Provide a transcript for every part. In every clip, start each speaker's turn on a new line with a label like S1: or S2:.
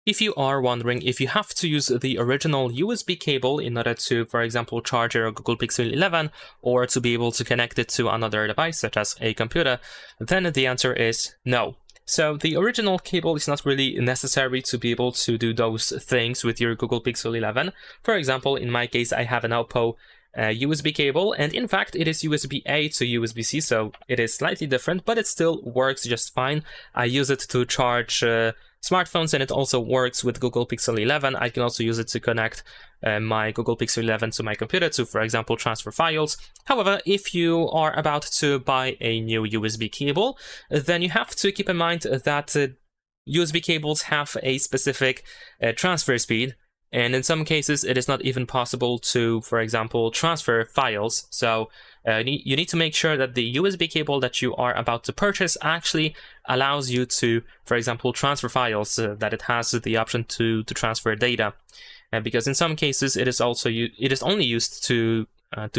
S1: If you are wondering if you have to use the original USB cable in order to, for example, charge your Google Pixel 11 or to be able to connect it to another device such as a computer, then the answer is no. So the original cable is not really necessary to be able to do those things with your Google Pixel 11. For example, in my case, I have an Oppo USB cable, and in fact it is USB-A to USB-C, so it is slightly different, but it still works just fine. I use it to charge smartphones, and it also works with Google Pixel 11. I can also use it to connect my Google Pixel 11 to my computer to, for example, transfer files. However, if you are about to buy a new USB cable, then you have to keep in mind that USB cables have a specific transfer speed. And in some cases, it is not even possible to, for example, transfer files. So you need to make sure that the USB cable that you are about to purchase actually allows you to, for example, transfer files, that it has the option to transfer data. Because in some cases, it is only used to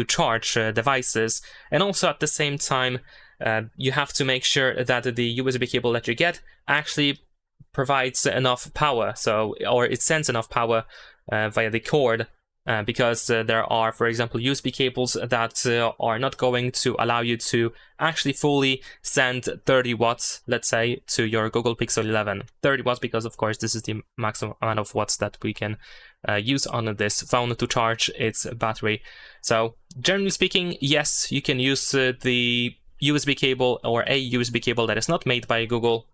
S1: charge devices. And also at the same time, you have to make sure that the USB cable that you get actually provides enough power, or it sends enough power via the cord, because there are, for example, USB cables that are not going to allow you to actually fully send 30 watts, let's say, to your Google Pixel 11. 30 watts because, of course, this is the maximum amount of watts that we can use on this phone to charge its battery. So, generally speaking, yes, you can use the USB cable or a USB cable that is not made by Google.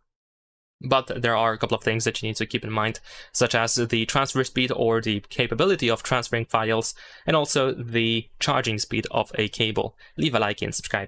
S1: But there are a couple of things that you need to keep in mind, such as the transfer speed or the capability of transferring files, and also the charging speed of a cable. Leave a like and subscribe.